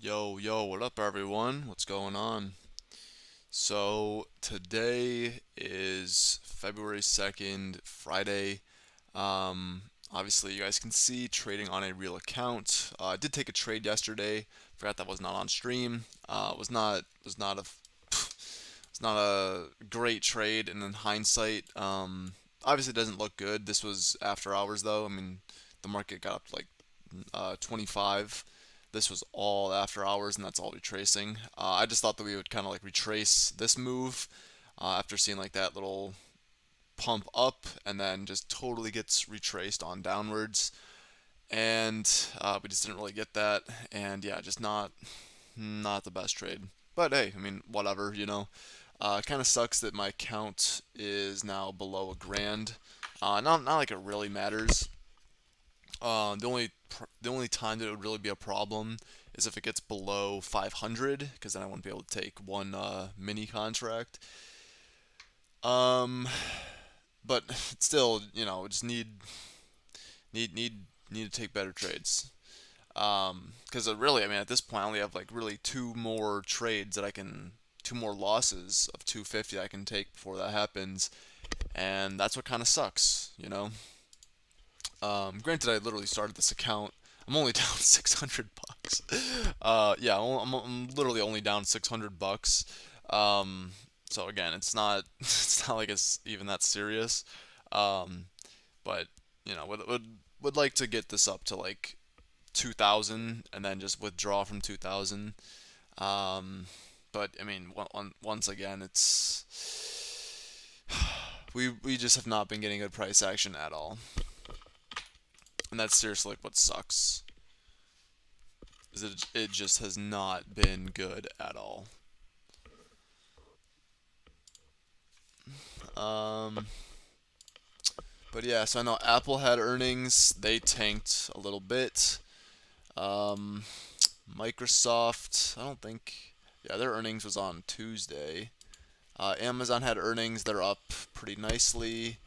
Yo, what up, everyone? What's going on? So, today is February 2nd, Friday. Obviously, you guys can see trading on a real account. I did take a trade yesterday. Forgot that was not on stream. Was not a great trade, and in hindsight, obviously it doesn't look good. This was after hours, though. I mean, the market got up to like 25. This was all after hours, and that's all retracing. I just thought that we would kind of like retrace this move after seeing like that little pump up, and then just totally gets retraced on downwards. And we just didn't really get that, and yeah, just not the best trade. But hey, I mean, whatever, you know. Kind of sucks that my count is now below a grand. Not like it really matters. The only time that it would really be a problem is if it gets below 500, because then I wouldn't be able to take one mini contract. Um, but still, you know, just need need need to take better trades. Because really, I mean, at this point, I only have like really two more trades that I can, two more losses of 250 I can take before that happens, and that's what kind of sucks, you know. Granted, I literally started this account. I'm only down 600 bucks. Yeah, I'm literally only down 600 bucks. So again, it's not it's not like it's even that serious. Um, but you know, would like to get this up to like 2,000 and then just withdraw from 2,000. But I mean, once again, we just have not been getting good price action at all. And that's seriously like what sucks. Is it just has not been good at all. Um, but yeah, so I know Apple had earnings. They tanked a little bit. Um, Microsoft, I don't think. Yeah, their earnings was on Tuesday. Amazon had earnings. They're up pretty nicely.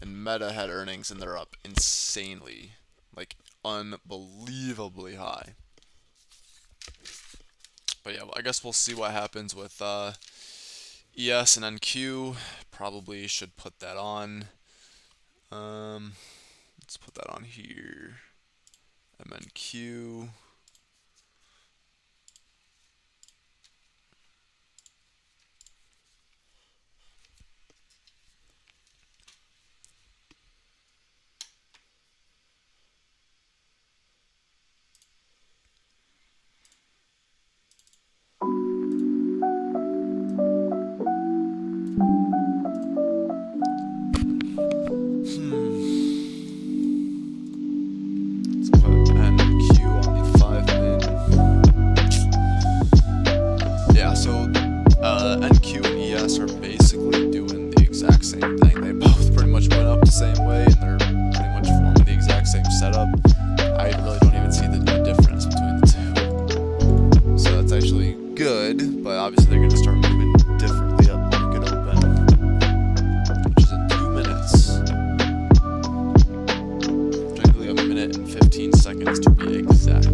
And Meta had earnings, and they're up insanely. Like, unbelievably high. But yeah, well, I guess we'll see what happens with ES and NQ. Probably should put that on. Let's put that on here. MNQ. Let's put NQ on the 5 min. Yeah, so NQ and ES are basically doing the exact same thing. They both pretty much went up the same way, and they're pretty much forming the exact same setup. I really don't even see the difference between the two. So that's actually good, but obviously they're going to start moving differently at market open, which is in 2 minutes. Technically a minute and 15 seconds to be exact.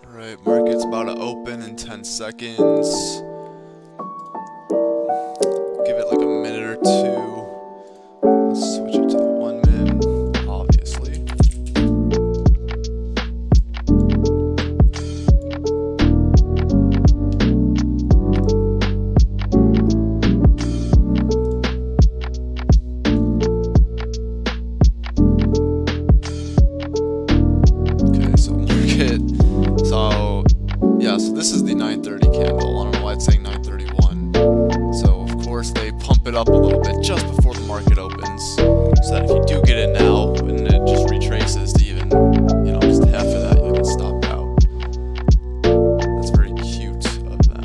Alright, market's about to open in 10 seconds. Give it like a minute or two. Let's switch it to the 1 min, obviously. market opens, so that if you do get in now and it just retraces to even, just half of that, you can stop out. That's very cute of them.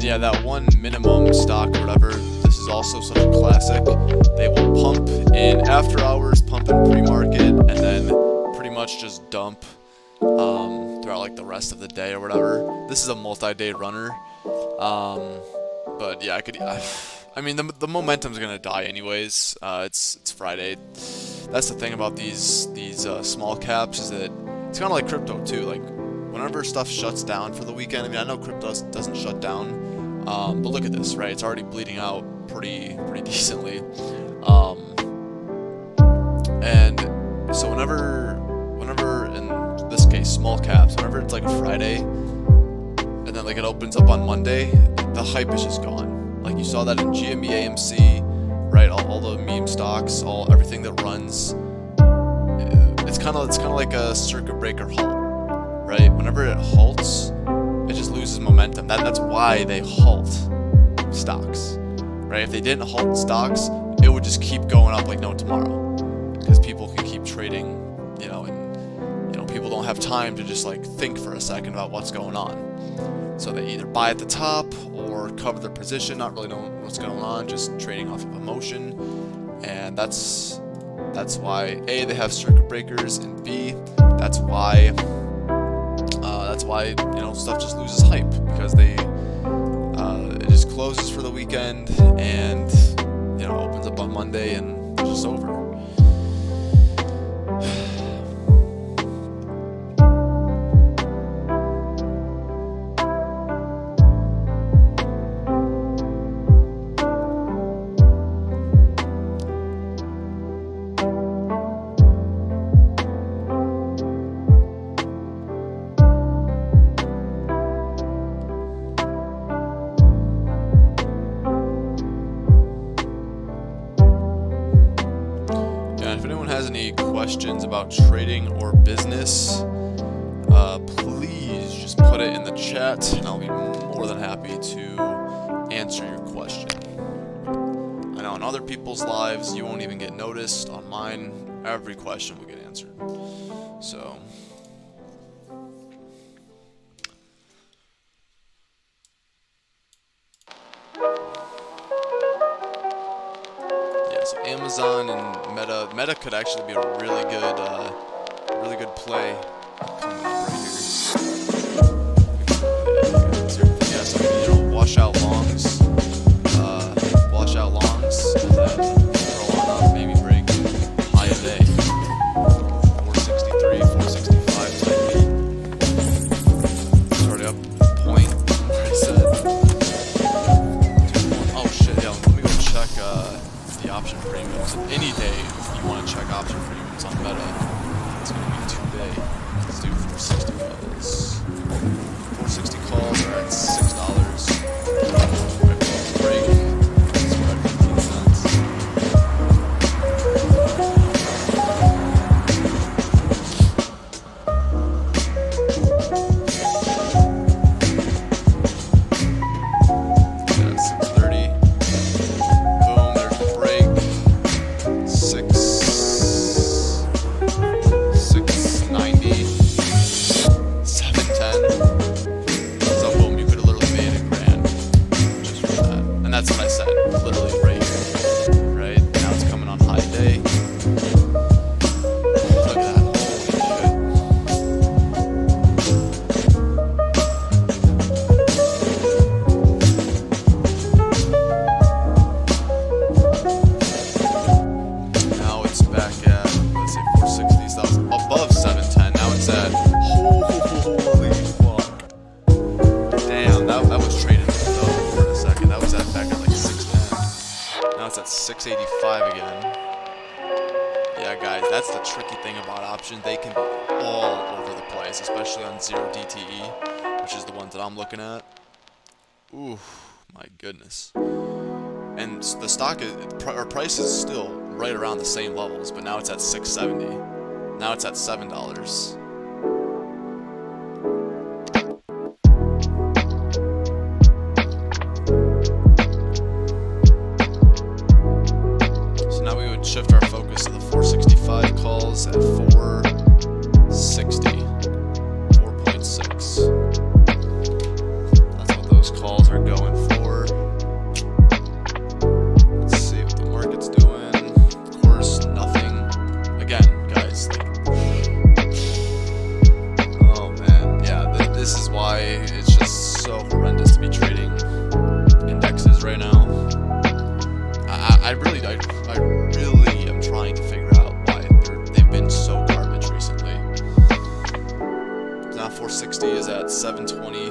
Yeah, that one minimum stock or whatever, this is also such a classic. They will pump in after hours, pump in pre-market, and then pretty much just dump throughout like the rest of the day or whatever. This is a multi-day runner, but yeah, I mean, the momentum's gonna die anyways. It's Friday. That's the thing about these small caps, is that it's kind of like crypto too. Like whenever stuff shuts down for the weekend, I mean, I know crypto doesn't shut down. But look at this, right? It's already bleeding out pretty decently. And so whenever in this case small caps, whenever it's like a Friday, and then like it opens up on Monday, the hype is just gone. Like you saw that in GME, AMC, right? All the meme stocks, everything that runs. It's kind of like a circuit breaker halt, right? Whenever it halts, it just loses momentum. That's why they halt stocks, right? If they didn't halt stocks, it would just keep going up like no tomorrow, because people can keep trading, and people don't have time to just like think for a second about what's going on. So they either buy at the top or cover their position, not really knowing what's going on, just trading off of emotion. And that's why A, they have circuit breakers, and B, that's why stuff just loses hype, because it just closes for the weekend and opens up on Monday and it's just over. If anyone has any questions about trading or business, please just put it in the chat, and I'll be more than happy to answer your question. I know on other people's lives, you won't even get noticed. On mine, every question will get answered. So, so Amazon and Meta could actually be a really good play coming up right here. Yeah, so wash out longs, and then throw on a baby break high a day. 463, 465 might be. It's already up point where I said. Oh shit! Yeah, let me go check the option premiums. Any day you want to check option premiums on Meta, it's going to be today. Let's do 460. 465 again. Yeah, guys, that's the tricky thing about options. They can be all over the place, especially on 0 DTE, which is the ones that I'm looking at. Ooh, my goodness. And the stock or price is still right around the same levels, but now it's at $6.70. Now it's at $7. Shift our focus to the 465 calls at 460, 4.6. That's what those calls are going for. Let's see what the market's doing. Of course, nothing. Again, guys, oh man, yeah, this is why it's just so horrendous to be trading indexes right now. I really am trying to figure out why they've been so garbage recently. Now 460 is at 720.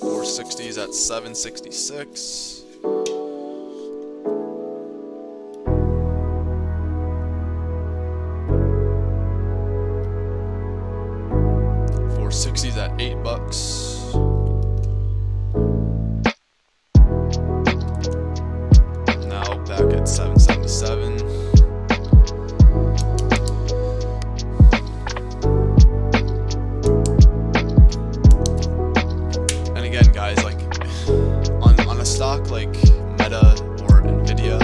$460 is at 766. $460 is at $8. Back at 777. And again, guys, like on a stock like Meta or Nvidia,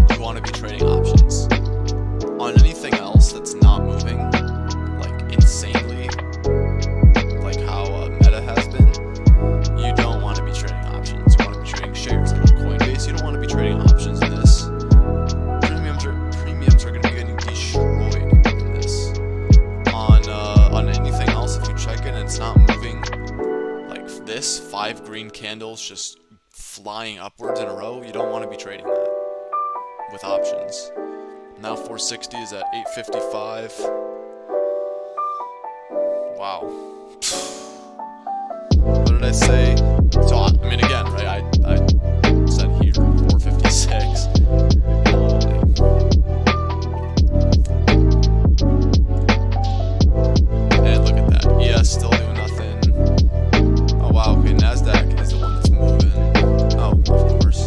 you want to be trading options. On anything else that's not moving like insanely, like how Meta has been, you don't want to be trading options. You want to be trading shares. Like on Coinbase, you don't want to be trading options in this. Premiums are going to be getting destroyed in this. On anything else, if you check it and it's not moving like this, 5 green candles just flying upwards in a row, you don't want to be trading that with options. Now 460 is at 855. Wow. What did I say? So I mean, again, right? I said here 456. And look at that. ES still doing nothing. Oh wow. Okay, Nasdaq is the one that's moving. Oh, of course.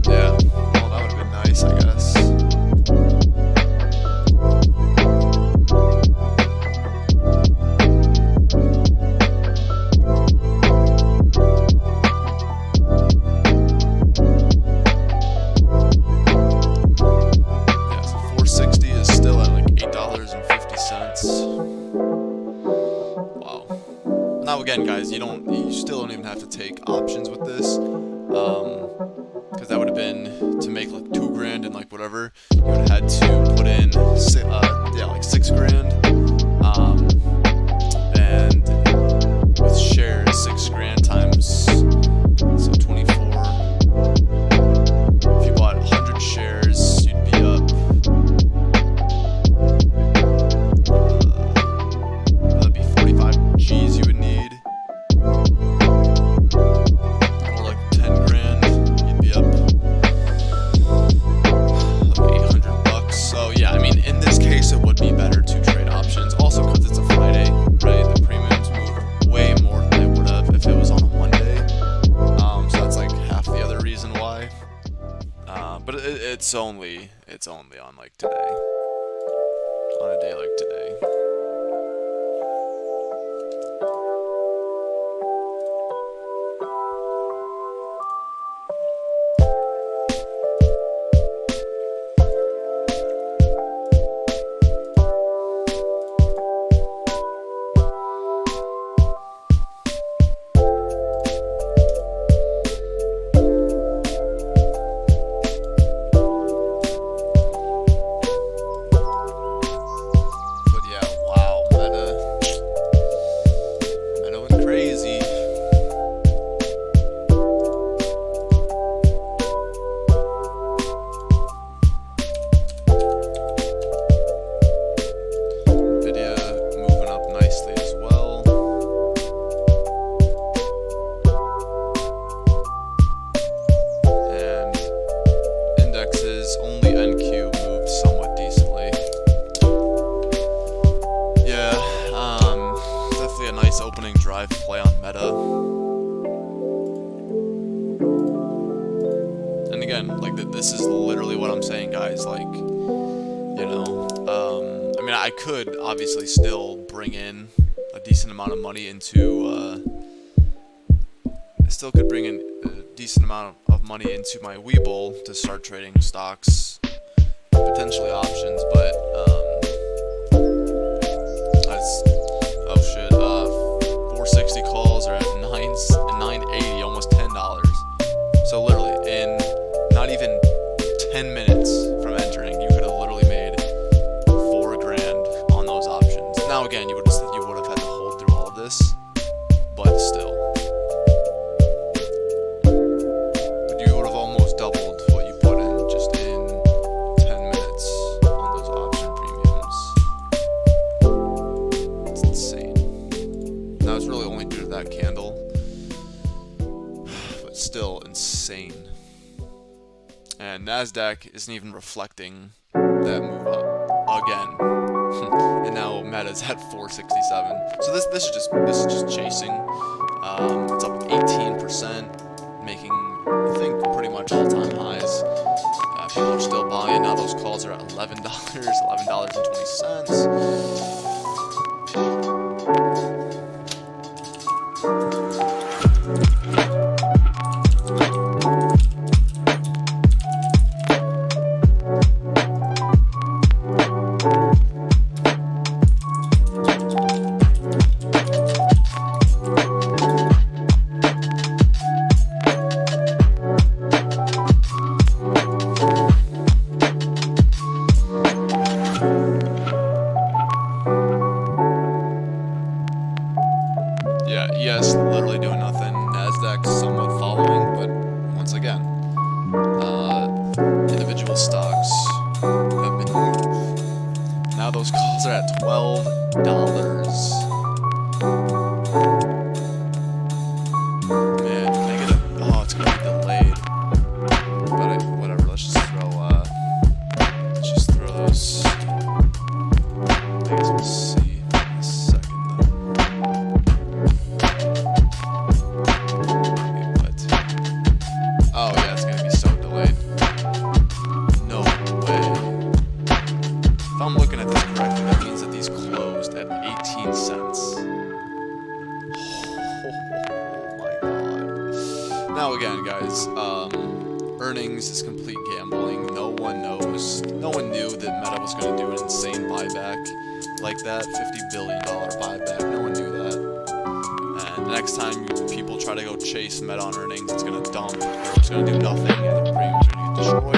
Yeah. Well, that would have been nice, I guess. Now again, guys, you still don't even have to take options with this, because that would have been to make like 2 grand and like whatever. You would have had to put in like 6 grand, and with shares 6 grand times so 24. If you bought 100 shares, you'd be up. That'd be 45 G's you would need. Or like 10 grand, you'd be up like $800. So yeah, I mean, in this case, it would be better to trade options. Also, because it's a Friday, right? The premiums move way more than they would have if it was on a Monday. So that's like half the other reason why. But it's only on like today, on a day like today. again, like this is literally what I'm saying, guys. Like, you know, I mean, I could obviously still bring in a decent amount of money into. I still could bring in a decent amount of money into my Webull to start trading stocks, potentially options, but that's, oh shit, 460 calls are at 980, almost $10. So literally in not even 10 minutes from entering, you could have literally made $4,000 on those options. Now again, you would have had to hold through all of this, but still. You would have almost doubled what you put in just in 10 minutes on those option premiums. It's insane. Now it's really only due to that candle, but still insane. And NASDAQ isn't even reflecting that move up again. And now Meta's at 467. So this is just chasing. It's up 18%, making, I think, pretty much all-time highs. People are still buying. Now those calls are at $11, $11.20. ES literally doing nothing. NASDAQ somewhat following, but once again, individual stocks have been moved. Now those calls are at $12. Man, negative. Oh, it's gonna be delayed. But whatever. Let's just throw those. I guess we'll see. Oh yeah, it's gonna be so delayed. No way. If I'm looking at this correctly, that means that these closed at 18 cents. Oh my god. Now again, guys, earnings is complete gambling. No one knows. No one knew that Meta was gonna do an insane buyback like that, $50 billion buyback. No one knew that. And the next time people try to go chase Meta on earnings, it's gonna dump. It's gonna do nothing, and the premiums are gonna get destroyed.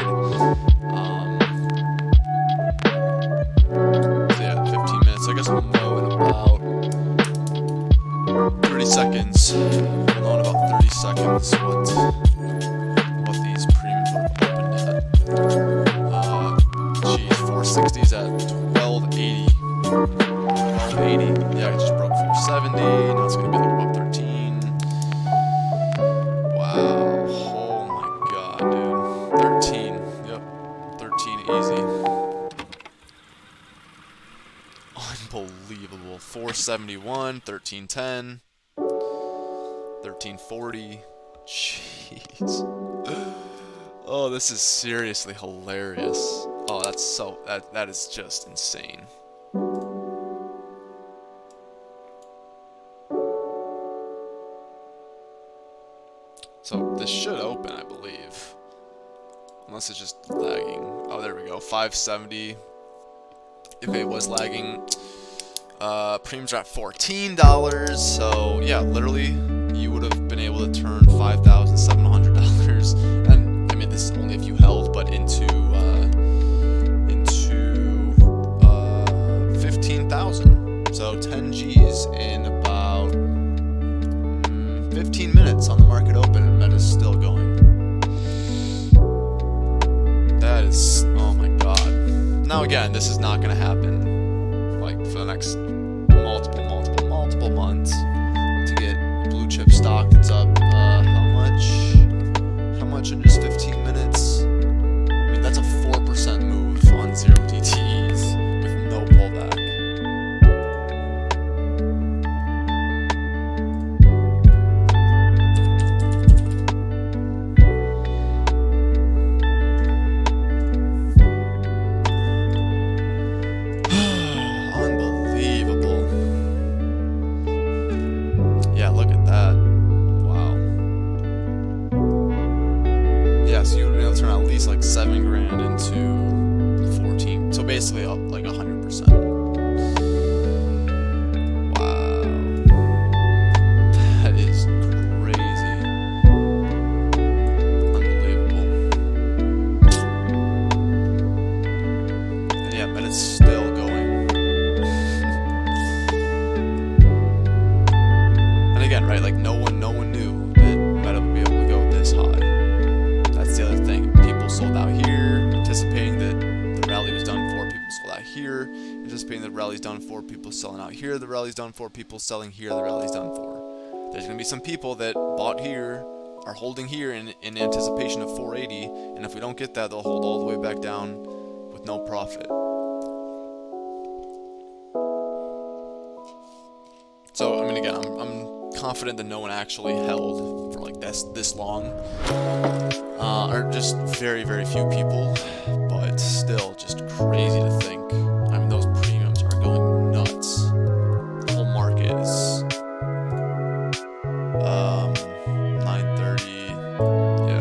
So yeah, 15 minutes. I guess we'll know in about 30 seconds. We'll know in about 30 seconds what these premiums would have opened at. Geez, 460's at 1280. 1280. Yeah, I just broke 470. Now it's gonna be like about 13. Wow. Oh my god, dude. 13. Yep. 13 easy. Unbelievable. 471, 1310, 1340. Jeez. Oh, this is seriously hilarious. Oh, that is just insane. So this should open, I believe. Unless it's just lagging. Oh, there we go. 570. If it was lagging. Premiums are at $14. So yeah, literally, you would have been able to turn $5,700. And I mean, this is only if you held, but into 15,000. So 10 G's in about 15 minutes on the market open, and Meta's still going. That is, oh my god. Now again, this is not going to happen like for the next multiple months to get a blue chip stock that's up how much in just 15 minutes? I mean, that's a 4% move on 0 DTEs with no pullback. it'll turn at least like 7 grand into 14. So basically up like 100%. Wow. That is crazy. Unbelievable. And yeah, but it's still going. And again, right, like no one knew that Meta would be able to go this high. That's the other thing. People sold out here, anticipating that the rally was done for. People sold out here, anticipating that the rally's done for. People selling out here, the rally's done for. People selling here, the rally's done for. There's going to be some people that bought here, are holding here in anticipation of 480, and if we don't get that, they'll hold all the way back down with no profit. So, I mean, again, I'm confident that no one actually held for like this long, or just very, very few people, but still just crazy to think. I mean, those premiums are going nuts. The whole market is 930. Yeah.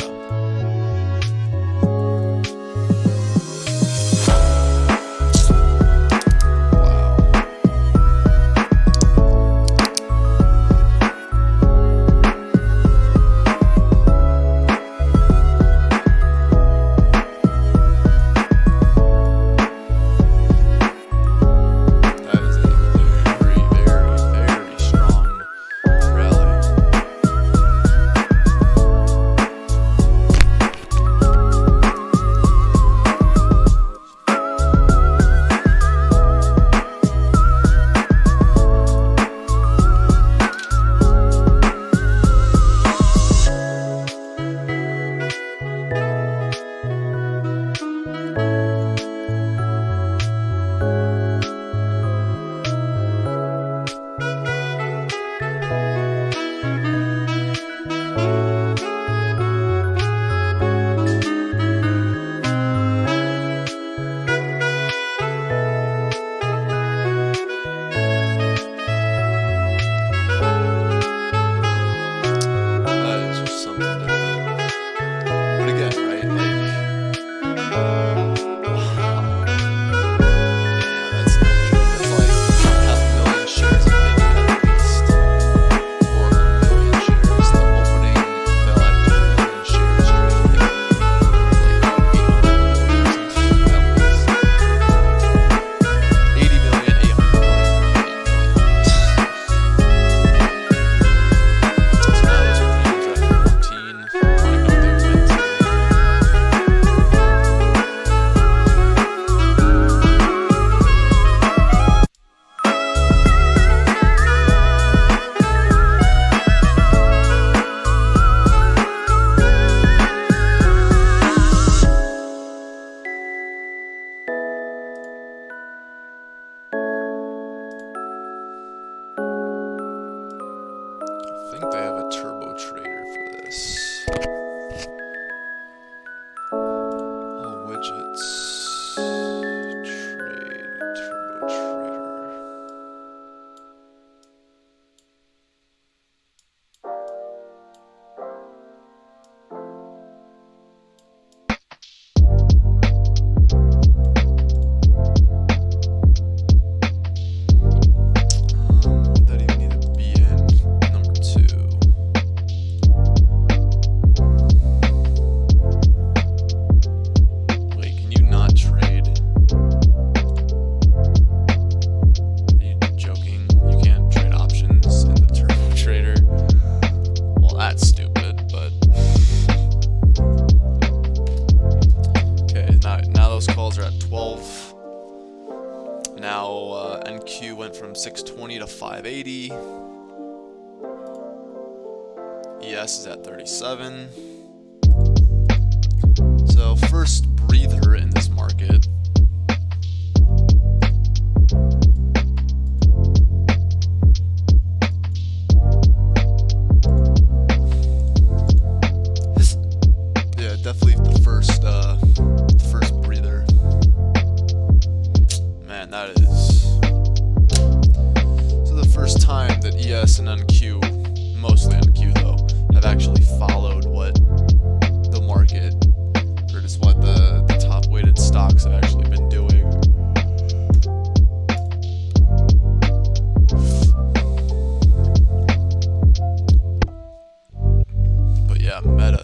I think they have a turbo trader for this. All widgets. Trade. Turbo trader. Would that even need to be in number 2? Wait, can you not trade? Are you joking? You can't trade options in the turbo trader? Well, that's stupid, but okay, now those calls are at 12. Now NQ went from 620 to 580. ES is at 37. So first breather in this market. Yeah, definitely the first breather. Man, that is. So the first time that ES and NQ, mostly NQ though, have actually followed what the market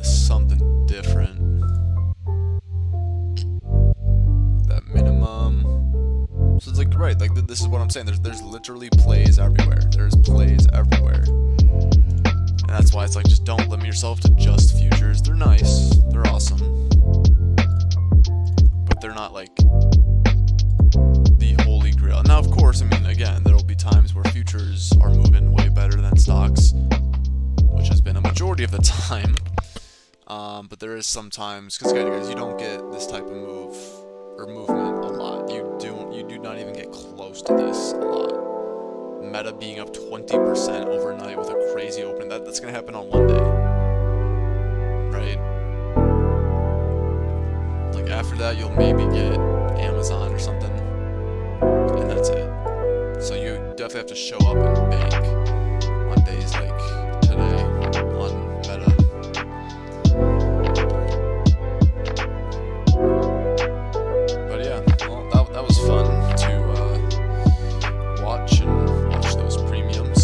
something different. That minimum. So it's like, right, like this is what I'm saying. There's literally plays everywhere. There's plays everywhere. And that's why it's like, just don't limit yourself to just futures. They're nice. They're awesome. But they're not like the holy grail. Now, of course, I mean, again, there'll be times where futures are moving way better than stocks, which has been a majority of the time. But there is sometimes, because guys, you don't get this type of move or movement a lot. You do not even get close to this a lot. Meta being up 20% overnight with a crazy opening, that's gonna happen on one day, right? Like after that, you'll maybe get Amazon or something, and that's it. So you definitely have to show up and bank on days like today on Meta. But yeah, well, that was fun to watch those premiums.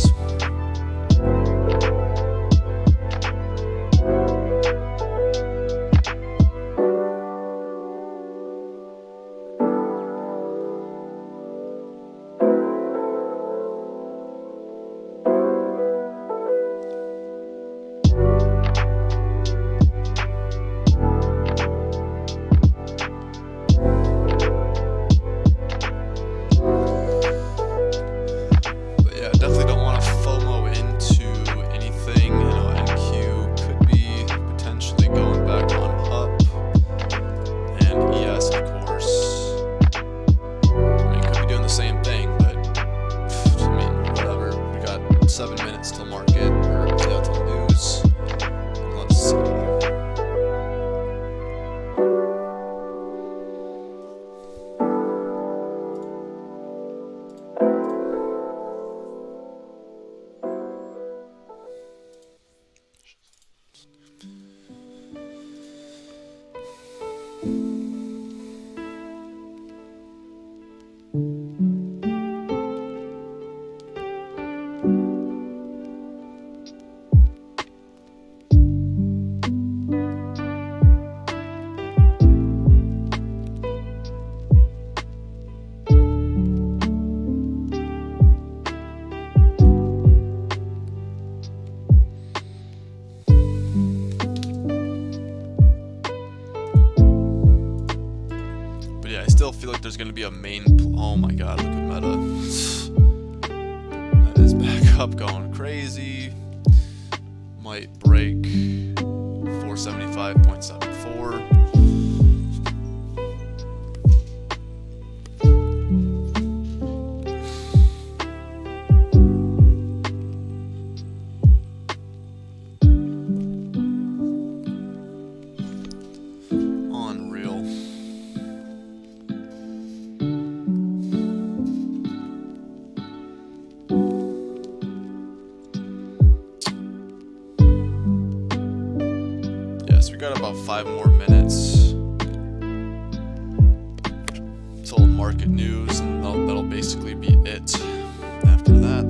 Still feel like there's going to be a main oh my god, look at Meta. That is back up going crazy. Might break 475.74. We got about 5 more minutes till market news, and that'll basically be it after that.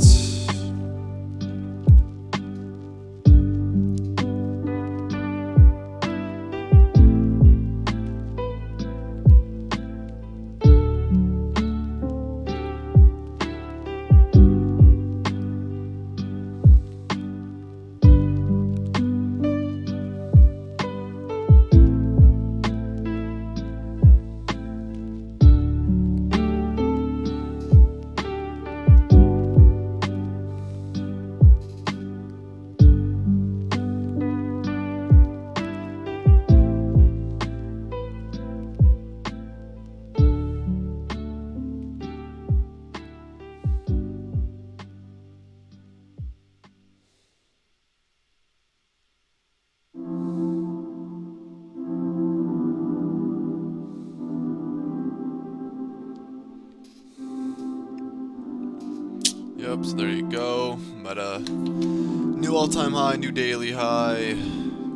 Yep, so there you go. Meta, new all-time high, new daily high,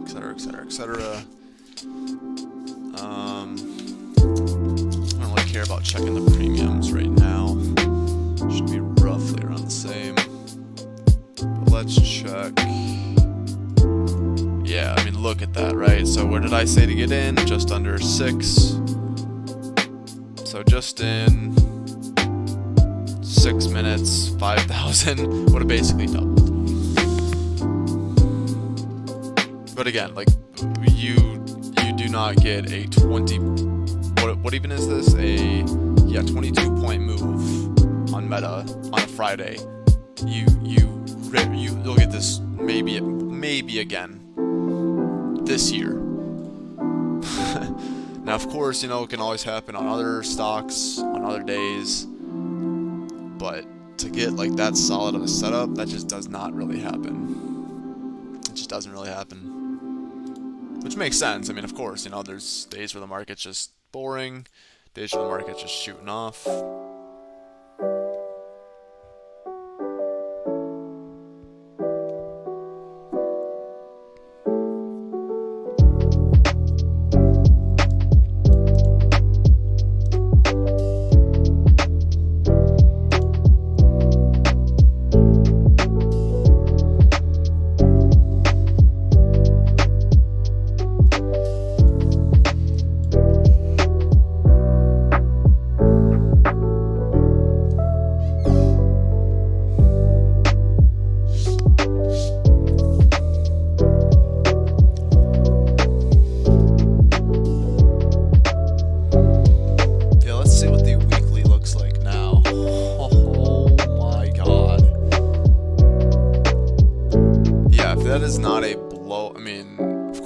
etc., etc., etc. I don't really care about checking the premiums right now. Should be roughly around the same. But let's check. Yeah, I mean, look at that, right? So where did I say to get in? Just under 6. So just in 6 minutes, 5,000 would have basically doubled. But again, like you do not get a 20. What even is this? A 22-point move on Meta on a Friday. You'll get this maybe again this year. Now, of course, it can always happen on other stocks, on other days, but to get like that solid of a setup, that just does not really happen. It just doesn't really happen. Which makes sense. I mean, of course, there's days where the market's just boring, days where the market's just shooting off.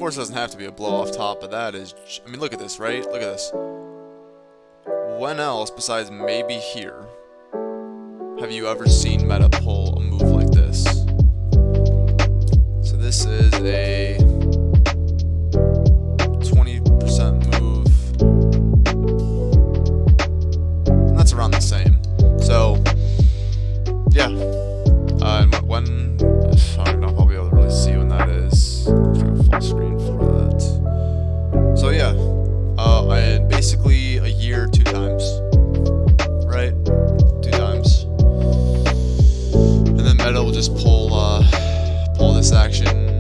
It doesn't have to be a blow off top, but that is, I mean, look at this, right? Look at this. When else besides maybe here have you ever seen Meta pull a move like this? So this is a 20% move, and that's around the same. So yeah, and when I don't know if I'll be able to really see when that is. Full screen for that. So yeah, and basically a year 2 times, right? 2 times, and then Meta will just pull this action.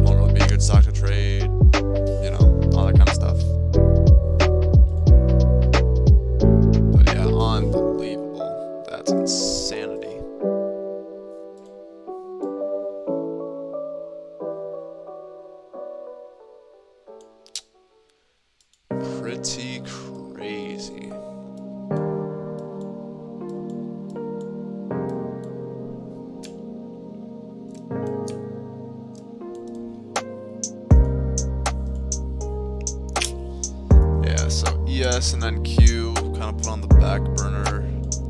Won't really be a good stock to trade, all that kind of stuff. But yeah, unbelievable. That's insanity. Pretty crazy. Yeah, so ES and then Q kind of put on the back burner.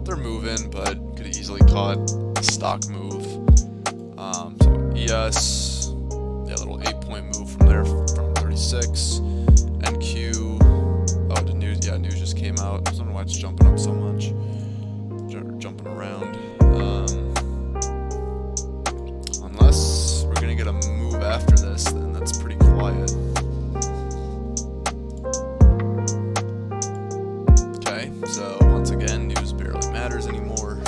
They're moving, but could have easily caught a stock move. So ES, little 8-point move from there from 36. And Q, news just came out. I don't know why it's jumping up so much. Jumping around. Unless we're gonna get a move after this, then that's pretty quiet. Okay, so once again, news barely matters anymore.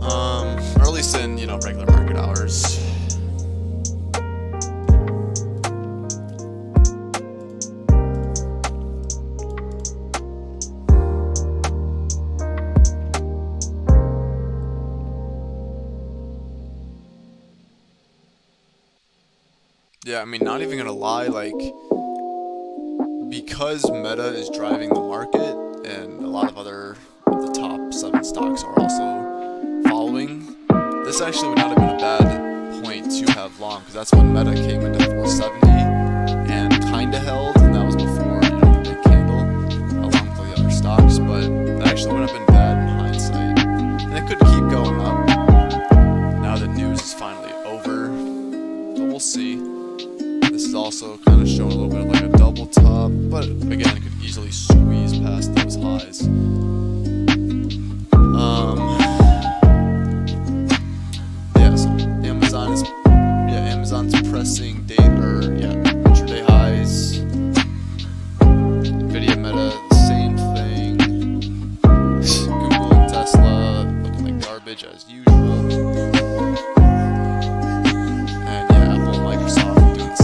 Or at least in, regular market hours. Yeah, I mean, not even gonna lie, because Meta is driving the market and a lot of the top 7 stocks are also following, this actually would not have been a bad point to have long, because that's when Meta came into 470 and kinda held, and that was before, the big candle, along with the other stocks, but that actually wouldn't have been bad in hindsight. And it could keep going up, now that news is finally over, so we'll see. This is also kind of showing a little bit of like a double top, but again, it could easily squeeze past those highs. So Amazon's pressing intraday highs. Nvidia, Meta, the same thing. Google and Tesla looking like garbage as usual. And Apple and Microsoft doing the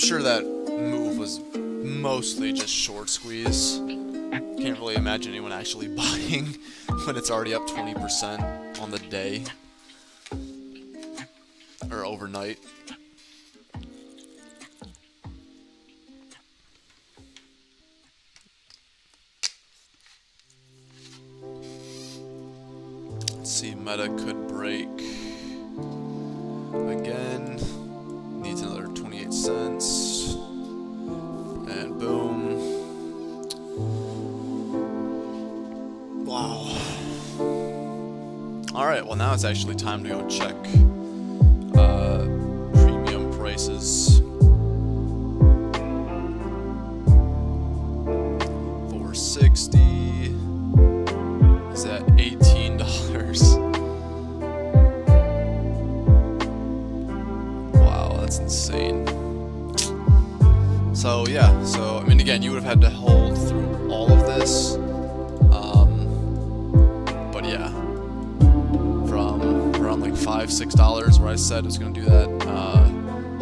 sure that move was mostly just short squeeze. Can't really imagine anyone actually buying when it's already up 20% on the day or overnight. Let's see, Meta could break again. Needs another 28 cents. And boom. Wow. Alright, well now it's actually time to go check premium prices. 460 is at $18. Wow, that's insane. So yeah, so I mean again, you would have had to hold through all of this. But yeah, from around like $5-6 where I said I was gonna do that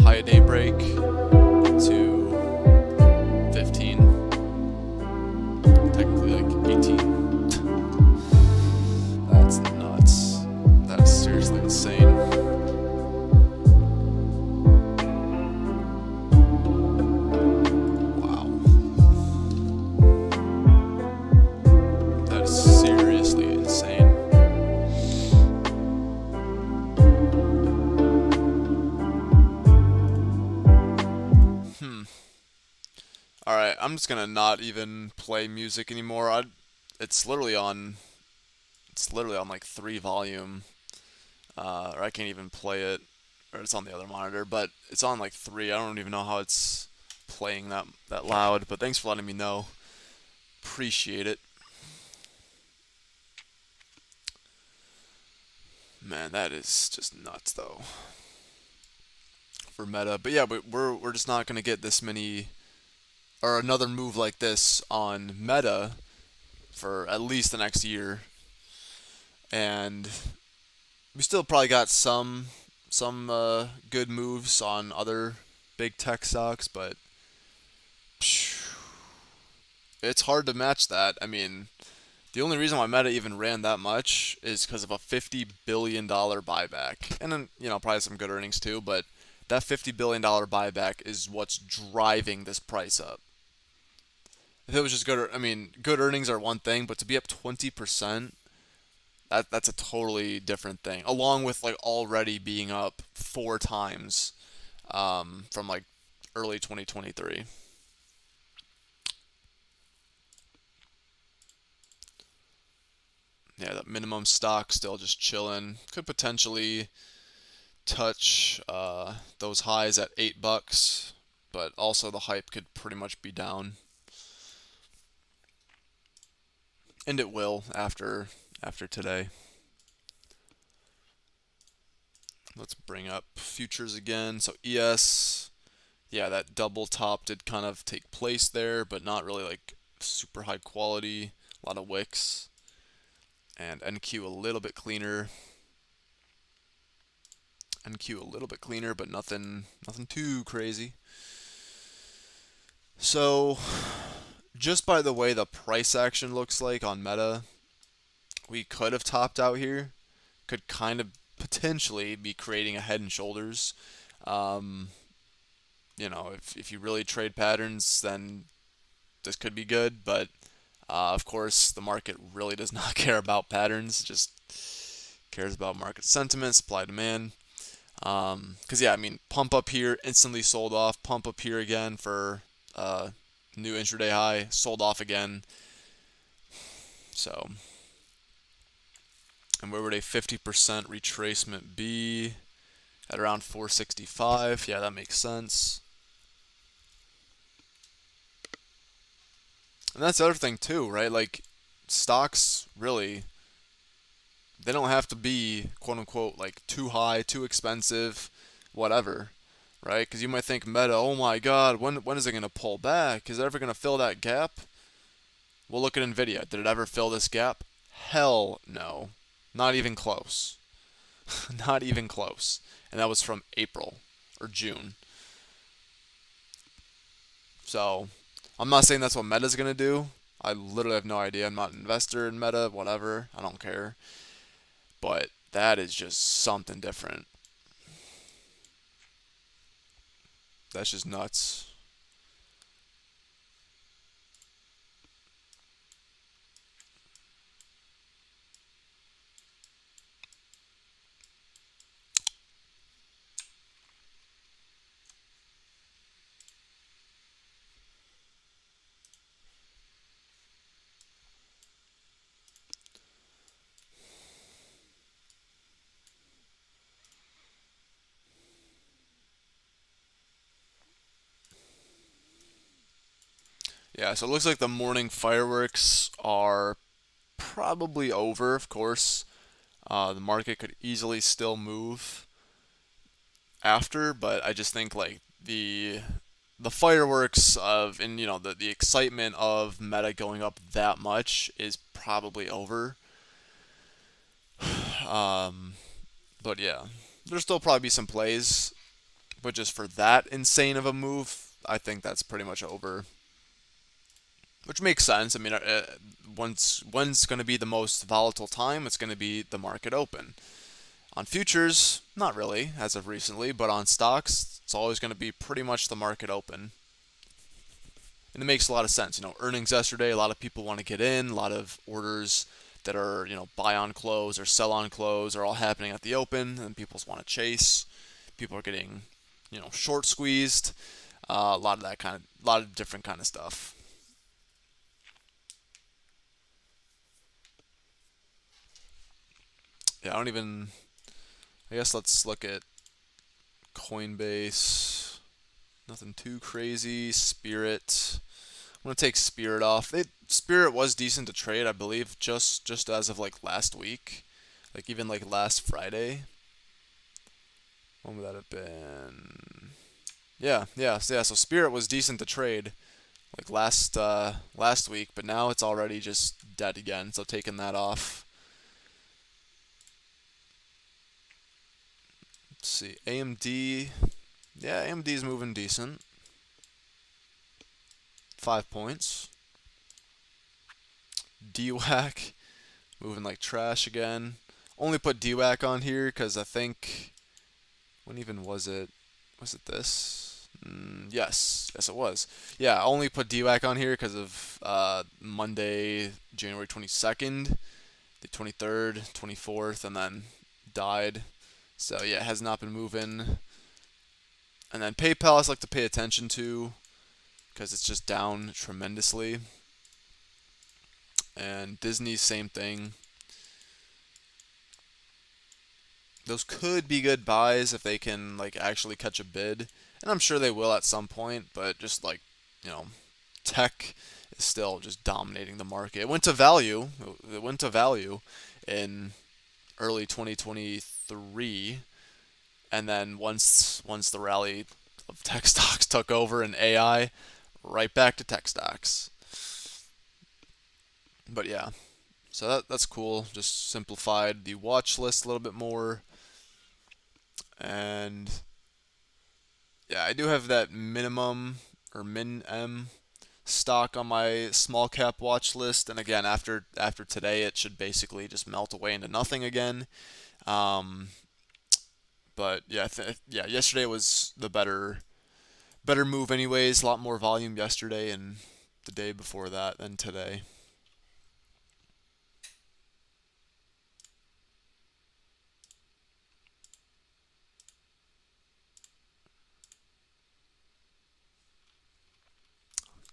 high day break to 15, technically like 18. That's nuts. That is seriously insane. Alright, I'm just gonna not even play music anymore. It's literally on like 3 volume, or I can't even play it, or it's on the other monitor, but it's on like 3. I don't even know how it's playing that loud, but thanks for letting me know. Appreciate it. Man, that is just nuts though for Meta. But yeah, we're just not gonna get this many or another move like this on Meta for at least the next year. And we still probably got some good moves on other big tech stocks, but it's hard to match that. I mean, the only reason why Meta even ran that much is because of a $50 billion buyback. And then, probably some good earnings too, but that $50 billion buyback is what's driving this price up. If it was just good, I mean, good earnings are one thing, but to be up 20%, that's a totally different thing. Along with like already being up 4 times from like early 2023. Yeah, that minimum stock still just chilling. Could potentially touch those highs at $8, but also the hype could pretty much be down. And it will after today. Let's bring up futures again. So ES, yeah, that double top did kind of take place there, but not really like super high quality. A lot of wicks. And NQ a little bit cleaner. NQ a little bit cleaner, but nothing too crazy. So just by the way the price action looks like on Meta, we could have topped out here. Could kind of potentially be creating a head and shoulders. If you really trade patterns, then this could be good. But of course, the market really does not care about patterns. Just cares about market sentiment, supply, demand. Because yeah, I mean, pump up here, instantly sold off. Pump up here again for new intraday high, sold off again. So, and where would a 50% retracement be? At around 465. Yeah, that makes sense. And that's the other thing too, right? Like, stocks really, they don't have to be quote unquote like too high, too expensive, whatever, right? Because you might think Meta, oh my God, when is it going to pull back? Is it ever going to fill that gap? We'll look at Nvidia. Did it ever fill this gap? Hell no. Not even close. Not even close. And that was from April or June. So I'm not saying that's what Meta's gonna do. I literally have no idea. I'm not an investor in Meta, whatever. I don't care. But that is just something different. That's just nuts. Yeah, so it looks like the morning fireworks are probably over, of course. The market could easily still move after, but I just think like the fireworks of and the excitement of Meta going up that much is probably over. Um, but yeah, there'll still probably be some plays, but just for that insane of a move, I think that's pretty much over. Which makes sense. I mean, when's going to be the most volatile time? It's going to be the market open. On futures, not really, as of recently, but on stocks, it's always going to be pretty much the market open. And it makes a lot of sense. Earnings yesterday, a lot of people want to get in, a lot of orders that are, buy on close or sell on close are all happening at the open, and people want to chase. People are getting, short squeezed, a lot of that kind of, a lot of different kind of stuff. Yeah, I don't even. I guess let's look at Coinbase. Nothing too crazy. Spirit. I'm gonna take Spirit off. Spirit was decent to trade, I believe, just as of like last week, like even like last Friday. When would that have been? Yeah, yeah, so yeah. So Spirit was decent to trade like last week, but now it's already just dead again. So taking that off. Let's see, AMD. Yeah, AMD is moving decent. 5 points. DWAC moving like trash again. Only put DWAC on here because I think when even was it? Was it this? Yes, it was. Yeah, I only put DWAC on here because of Monday, January 22nd, the 23rd, 24th, and then died. So yeah, it has not been moving. And then PayPal I like to pay attention to because it's just down tremendously. And Disney, same thing. Those could be good buys if they can like actually catch a bid, and I'm sure they will at some point. But just like you know, tech is still just dominating the market. It went to value. It went to value in early 2023, and then once the rally of tech stocks took over and AI, right back to tech stocks. But yeah, so that's cool. Just simplified the watch list a little bit more, and yeah, I do have that minimum or min M stock on my small cap watch list, and again, after today, it should basically just melt away into nothing again. Um, but yeah, yeah, yesterday was the better move, anyways. A lot more volume yesterday and the day before that than today.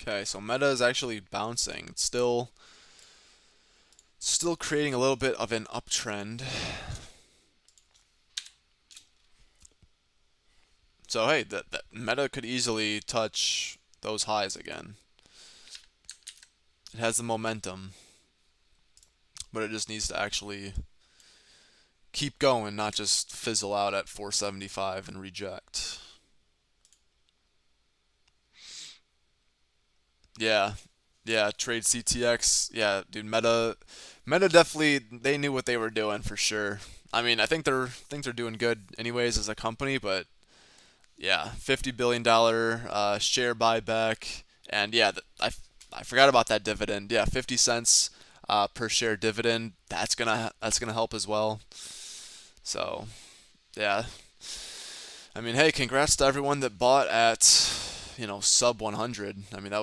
Okay, so Meta is actually bouncing. It's still creating a little bit of an uptrend. So hey, that Meta could easily touch those highs again. It has the momentum, but it just needs to actually keep going, not just fizzle out at 475 and reject. Yeah, yeah, trade CTX. Yeah, dude, Meta definitely they knew what they were doing for sure. I mean, I think they're doing good anyways as a company, but Yeah, $50 billion share buyback, and yeah, I forgot about that dividend. Yeah, 50 cents per share dividend. That's gonna help as well. So yeah, I mean, hey, congrats to everyone that bought at sub 100. I mean,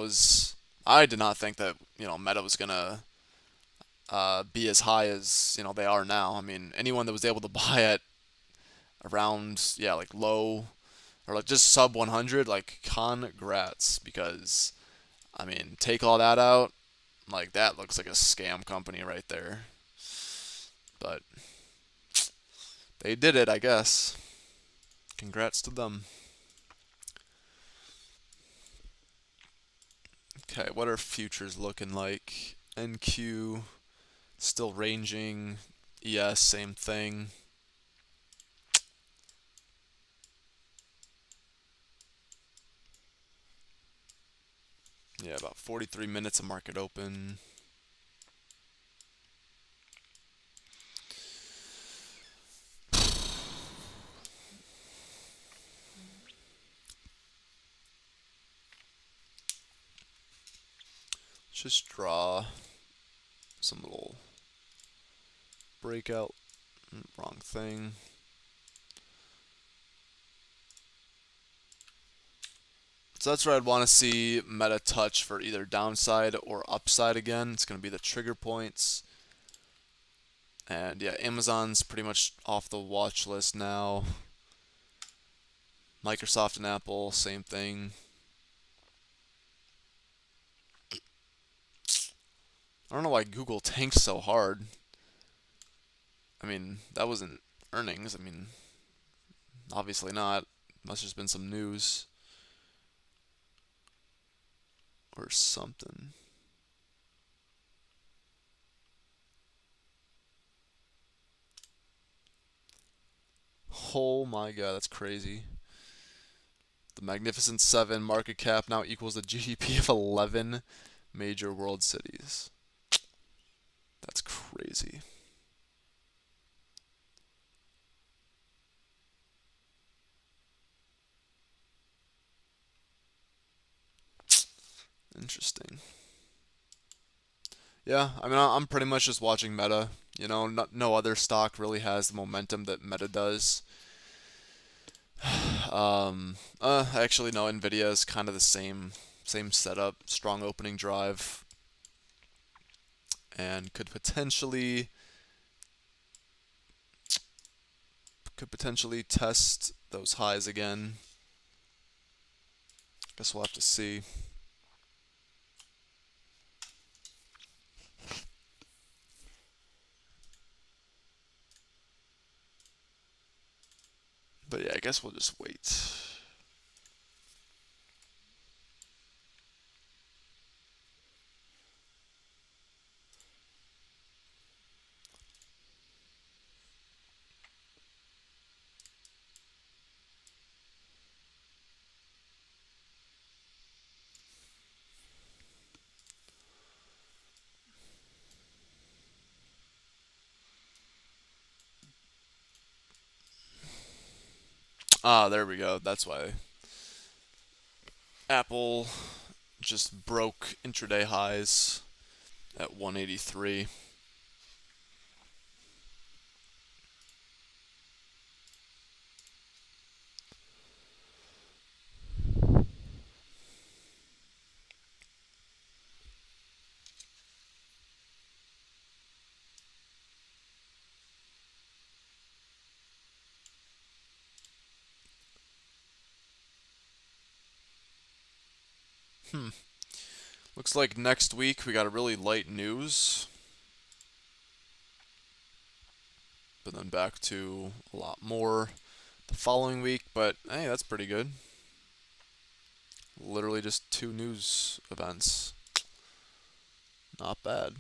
I did not think that Meta was gonna be as high as they are now. I mean, anyone that was able to buy at around like low or like just sub 100, like congrats, because I mean, take all that out, like that looks like a scam company right there. But they did it, I guess. Congrats to them. Okay, what are futures looking like? NQ still ranging. ES same thing. Yeah, about 43 minutes of market open. Just draw some little breakout. Wrong thing. So that's where I'd want to see Meta touch for either downside or upside again. It's going to be the trigger points. And yeah, Amazon's pretty much off the watch list now. Microsoft and Apple, same thing. I don't know why Google tanked so hard. I mean, that wasn't earnings. I mean, obviously not. Must have just been some news or something. Oh my god, that's crazy. The Magnificent Seven market cap now equals the GDP of 11 major world cities. That's crazy. Interesting. Yeah, I mean, I'm pretty much just watching Meta. No other stock really has the momentum that Meta does. Actually, no, Nvidia is kind of the same setup. Strong opening drive, and could potentially test those highs again. Guess we'll have to see. But yeah, I guess we'll just wait. Ah, there we go. That's why Apple just broke intraday highs at 183. Hmm. Looks like next week we got a really light news, but then back to a lot more the following week. But hey, that's pretty good. Literally just two news events. Not bad.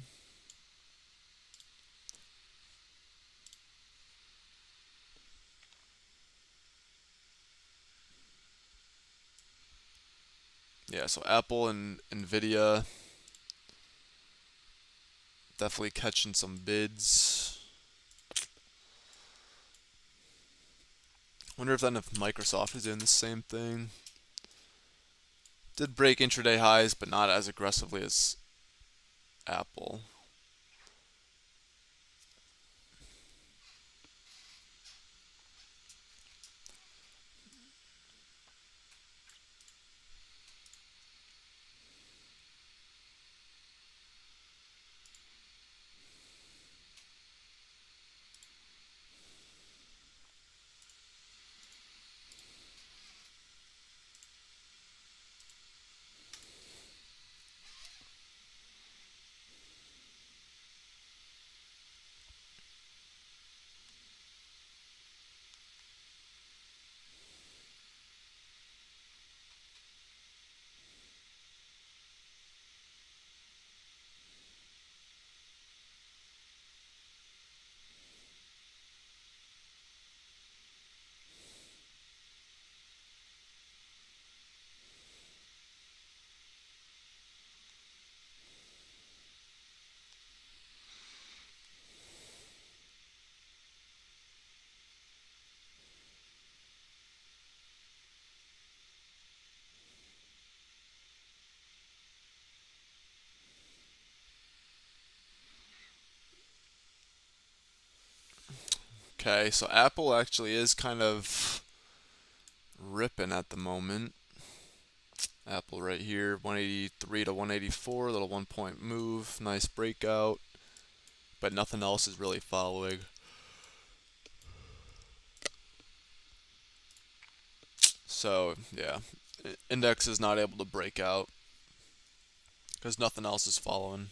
Yeah, so Apple and Nvidia definitely catching some bids. Wonder if then if Microsoft is doing the same thing. Did break intraday highs, but not as aggressively as Apple. Okay, so Apple actually is kind of ripping at the moment. Apple right here, 183 to 184, little 1 point move, nice breakout, but nothing else is really following. So yeah, index is not able to break out because nothing else is following.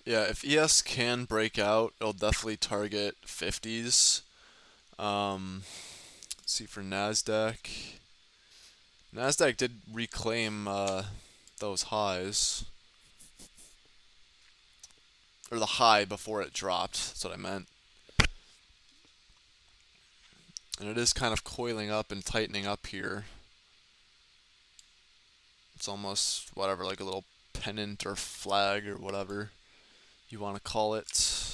Yeah, if ES can break out, it'll definitely target 50s. Let's see for Nasdaq. Nasdaq did reclaim those highs, or the high before it dropped. That's what I meant. And it is kind of coiling up and tightening up here. It's almost whatever, like a little pennant or flag or whatever you want to call it.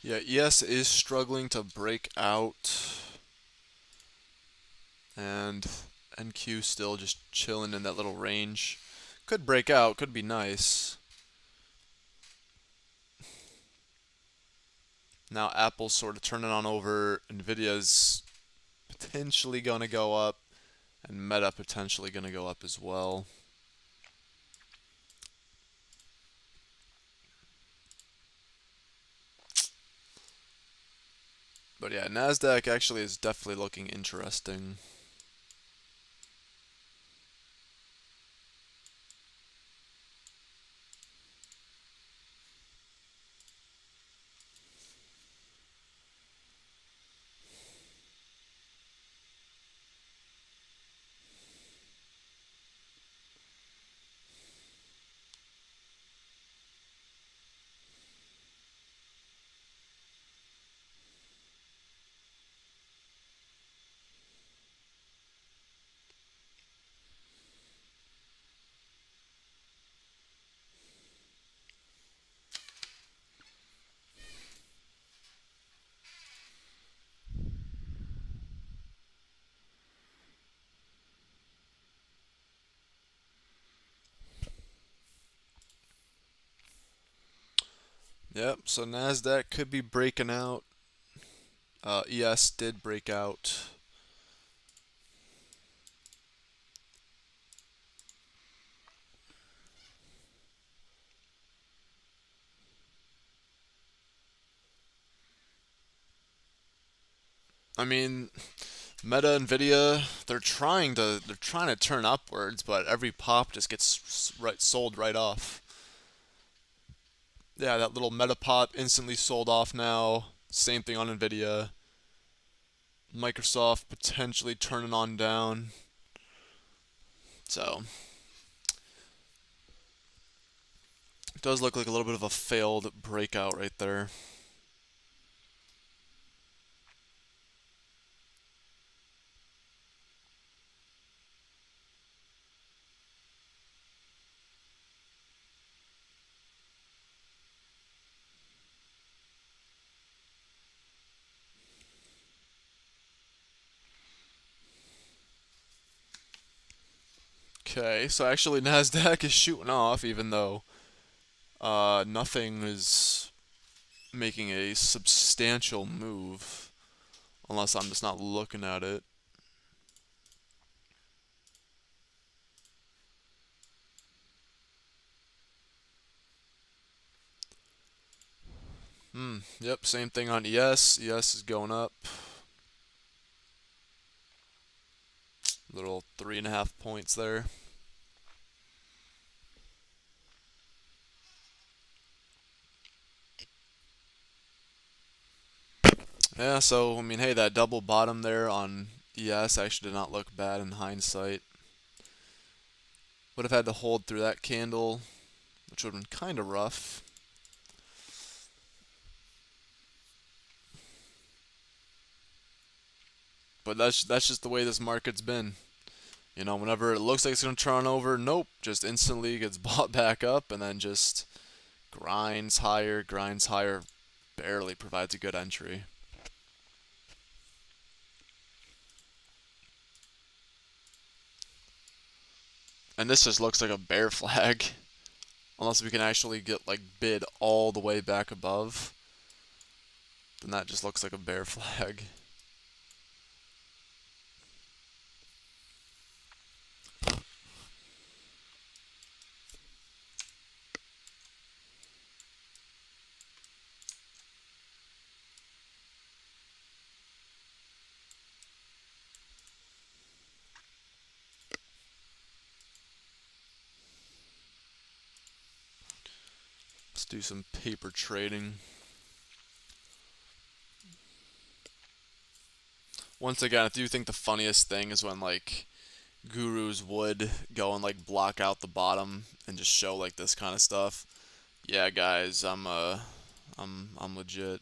Yeah, ES is struggling to break out, and NQ still just chilling in that little range. Could break out, could be nice. Now Apple's sort of turning on over. Nvidia's potentially going to go up, and Meta potentially going to go up as well. But yeah, Nasdaq actually is definitely looking interesting. Yep, so Nasdaq could be breaking out. ES did break out. I mean, Meta, Nvidia, they're trying to turn upwards, but every pop just gets sold right off. Yeah, that little Meta pop instantly sold off now. Same thing on Nvidia. Microsoft potentially turning on down. So it does look like a little bit of a failed breakout right there. Okay, so actually Nasdaq is shooting off, even though nothing is making a substantial move, unless I'm just not looking at it. Yep, same thing on ES. ES is going up. Little 3.5 points there. Yeah, so I mean, hey, that double bottom there on ES actually did not look bad in hindsight. Would have had to hold through that candle, which would have been kind of rough. But that's just the way this market's been. You know, whenever it looks like it's gonna turn over, nope, just instantly gets bought back up and then just grinds higher, barely provides a good entry. And this just looks like a bear flag. Unless we can actually get like bid all the way back above, then that just looks like a bear flag. Let's do some paper trading. Once again, I do think the funniest thing is when like gurus would go and like block out the bottom and just show like this kind of stuff. Yeah, guys, I'm legit.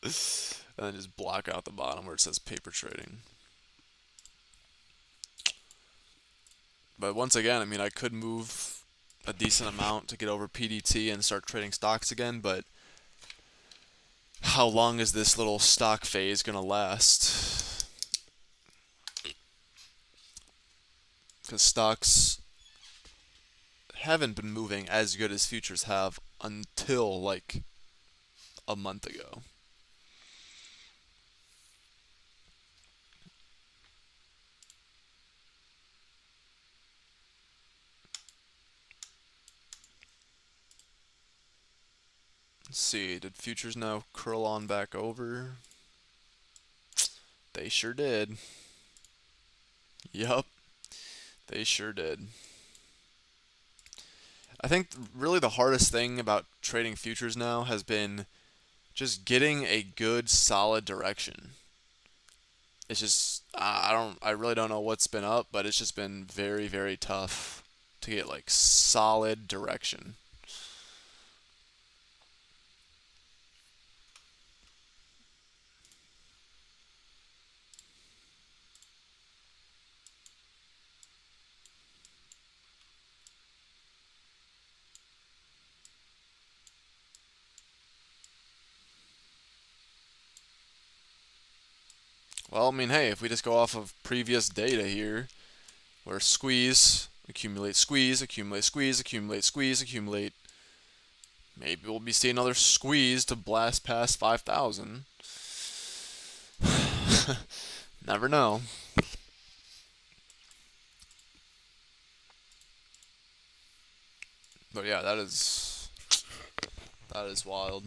And then just block out the bottom where it says paper trading. But once again, I mean, I could move a decent amount to get over PDT and start trading stocks again, but how long is this little stock phase going to last? Because stocks haven't been moving as good as futures have until like a month ago. Let's see, did futures now curl on back over? They sure did. Yup, they sure did. I think really the hardest thing about trading futures now has been just getting a good solid direction. It's just I really don't know what's been up, but it's just been very very tough to get like solid direction. Well, I mean, hey, if we just go off of previous data here, where squeeze, accumulate, squeeze, accumulate, squeeze, accumulate, squeeze, accumulate, maybe we'll be seeing another squeeze to blast past 5,000. Never know. But yeah, that is wild.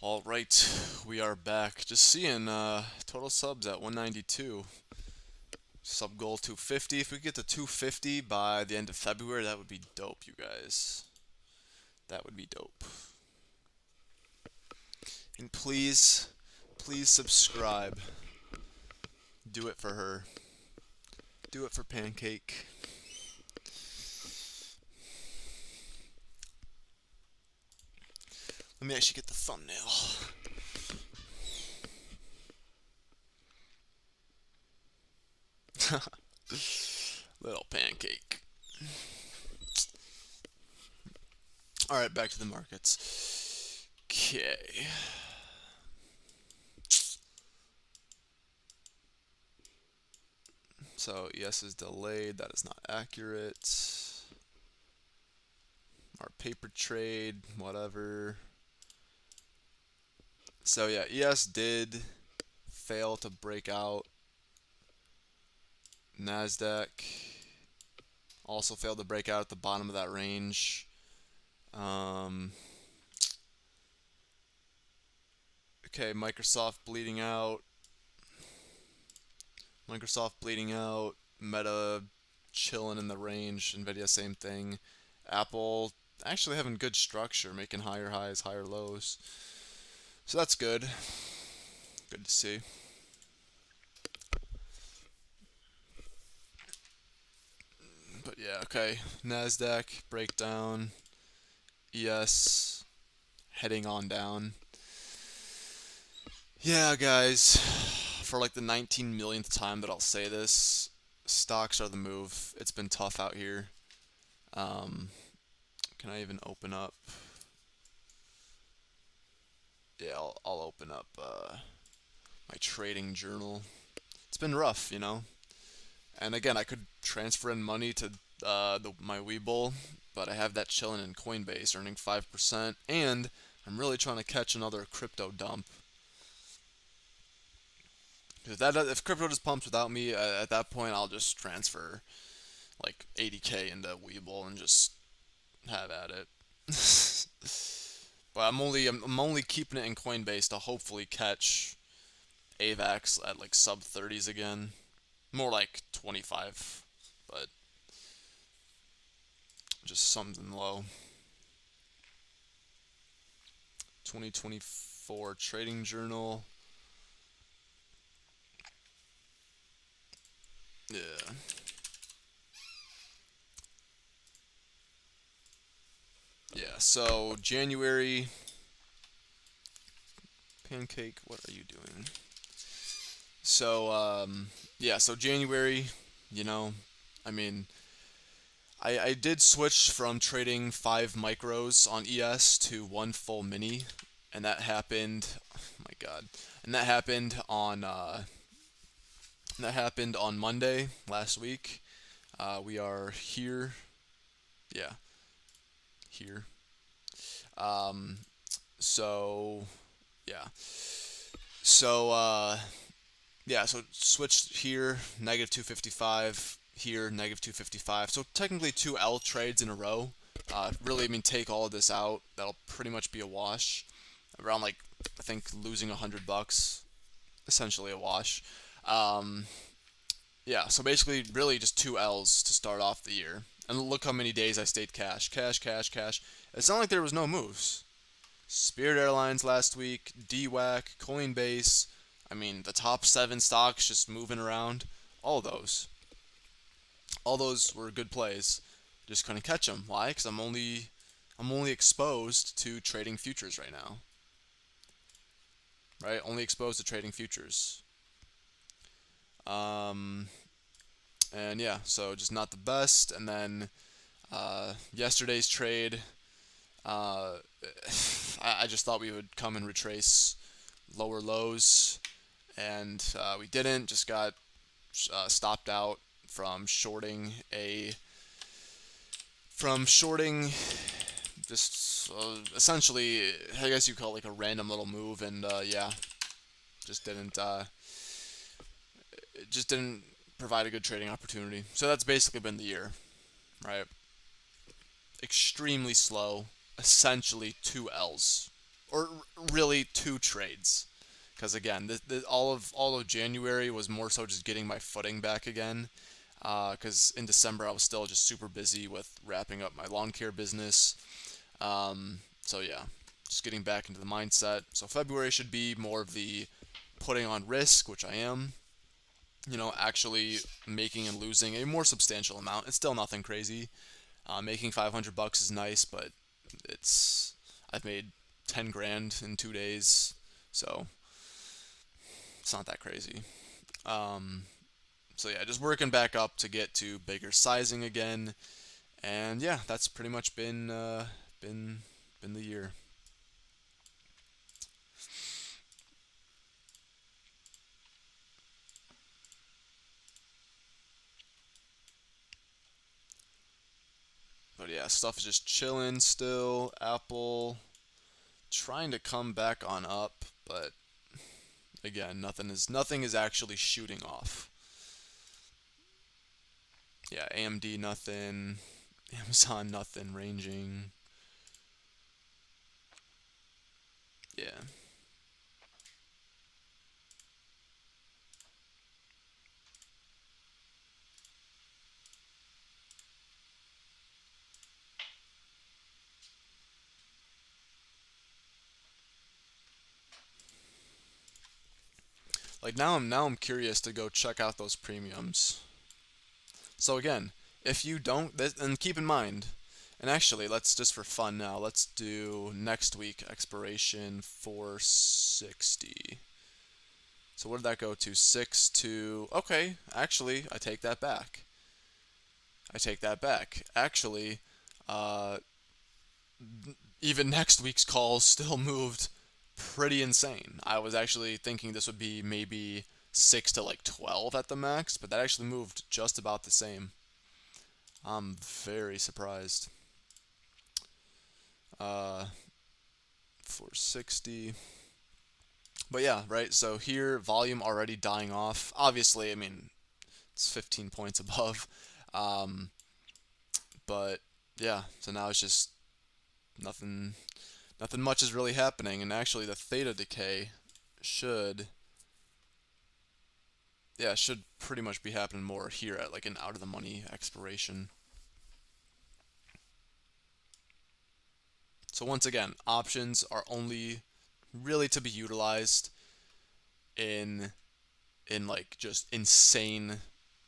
All right, we are back. Just seeing total subs at 192. Sub goal 250. If we get to 250 by the end of February, that would be dope, you guys. That would be dope. And please, please subscribe. Do it for her. Do it for Pancake. Let me actually get the thumbnail. Little Pancake. All right, back to the markets. Okay. So ES is delayed. That is not accurate. Our paper trade, whatever. So yeah, ES did fail to break out. NASDAQ also failed to break out at the bottom of that range. Okay, Microsoft bleeding out. Microsoft bleeding out. Meta chilling in the range. Nvidia, same thing. Apple actually having good structure, making higher highs, higher lows. So that's good. Good to see. But yeah, okay. Nasdaq breakdown. ES heading on down. Yeah, guys. For like the 19 millionth time that I'll say this, stocks are the move. It's been tough out here. Um, can I even open up? Yeah, I'll open up my trading journal. It's been rough, you know. And again, I could transfer in money to my Webull, but I have that chilling in Coinbase, earning 5%, and I'm really trying to catch another crypto dump. If crypto just pumps without me, at that point I'll just transfer like 80K into Webull and just have at it. But I'm only keeping it in Coinbase to hopefully catch AVAX at like sub 30s again. More like 25, but just something low. 2024 Trading Journal. Yeah. Yeah, so January. Pancake, what are you doing? So, yeah, so January, you know, I mean, I did switch from trading 5 micros on ES to one full mini, and that happened, oh my God, and that happened on Monday last week. We are here, yeah, here. Um, so, yeah. So, yeah, so switched here, negative 255, here, negative 255. So technically 2L trades in a row. Really, I mean, take all of this out. That'll pretty much be a wash. Around like, I think losing $100, essentially a wash. Um, yeah, so basically, really just 2Ls to start off the year. And look how many days I stayed cash. Cash, cash, cash. It's not like there was no moves. Spirit Airlines last week, DWAC, Coinbase. I mean, the top 7 stocks just moving around. All those. All those were good plays. Just couldn't catch them. Why? Because I'm only exposed to trading futures right now. Right? Only exposed to trading futures. Um, and yeah, so just not the best. And then yesterday's trade, uh, I just thought we would come and retrace lower lows, and we didn't. Just got stopped out from shorting just essentially, I guess you call it like a random little move, and yeah, just didn't it just didn't provide a good trading opportunity. So that's basically been the year, right? Extremely slow, essentially 2 Ls, or really 2 trades. Because again, all of January was more so just getting my footing back again. Because in December I was still just super busy with wrapping up my lawn care business. So yeah, just getting back into the mindset. So February should be more of the putting on risk, which I am. Actually making and losing a more substantial amount. It's still nothing crazy. Making $500 is nice, but I've made 10 grand in 2 days, so it's not that crazy. Um, so yeah, just working back up to get to bigger sizing again, and yeah, that's pretty much been the year. But yeah, stuff is just chilling still. Apple trying to come back on up, but again, nothing is actually shooting off. Yeah, AMD nothing, Amazon nothing ranging. Yeah. Like now I'm curious to go check out those premiums. So again, if you don't, and keep in mind, and actually, let's just for fun now, let's do next week expiration 460. So what did that go to? 6 to, okay, actually, I take that back. I take that back. Actually, uh, even next week's calls still moved pretty insane. I was actually thinking this would be maybe 6 to like 12 at the max, but that actually moved just about the same. I'm very surprised. 460. But yeah, right. So here, volume already dying off. Obviously, I mean, it's 15 points above. Um, but yeah, so now it's just nothing. Nothing much is really happening, and actually, the theta decay should, yeah, should pretty much be happening more here at like an out of the money expiration. So once again, options are only really to be utilized in like just insane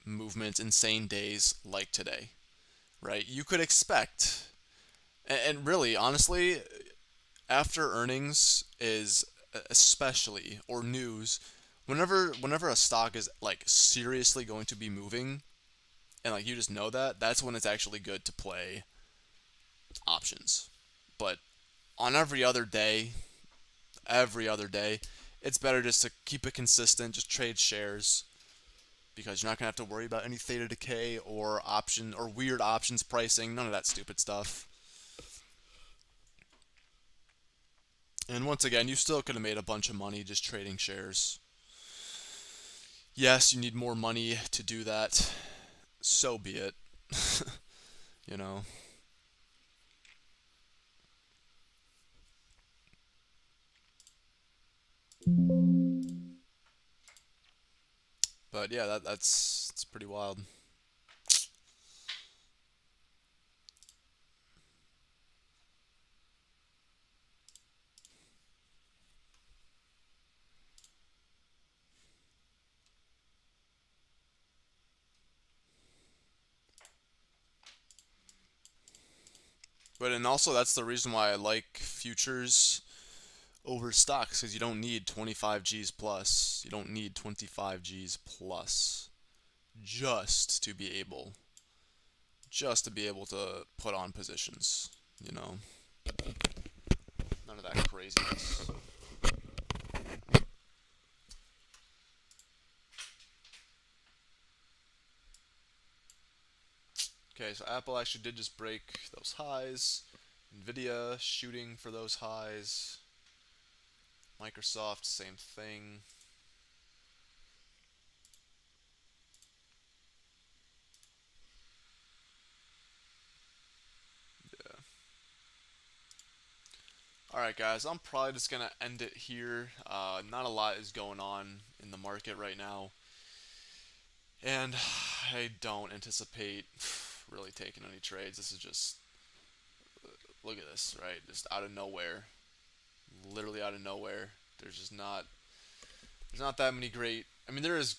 movements, insane days like today, right? You could expect, and really, honestly, after earnings is especially or news, whenever a stock is like seriously going to be moving, and like you just know that, that's when it's actually good to play options. But on every other day, it's better just to keep it consistent, just trade shares because you're not gonna have to worry about any theta decay or option or weird options pricing, none of that stupid stuff. And once again, you still could have made a bunch of money just trading shares. Yes, you need more money to do that. So be it. you know. But yeah, that's it's pretty wild. But and also that's the reason why I like futures over stocks because you don't need 25 G's plus. You don't need 25 G's plus just to be able to put on positions, you know. None of that craziness. Okay, so Apple actually did just break those highs. Nvidia shooting for those highs. Microsoft, same thing. Yeah. Alright, guys, I'm probably just going to end it here. Not a lot is going on in the market right now. And I don't anticipate really taking any trades. This is just, look at this, right? Just out of nowhere. Literally out of nowhere. There's not that many great, I mean, there is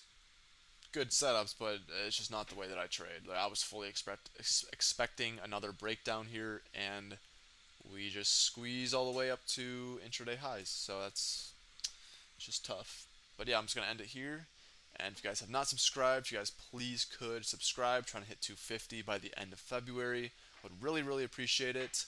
good setups, but it's just not the way that I trade. Like, I was fully expecting another breakdown here, and we just squeeze all the way up to intraday highs. So that's just tough. But yeah, I'm just gonna end it here. And if you guys have not subscribed, you guys please could subscribe. Trying to hit 250 by the end of February. Would really, really appreciate it.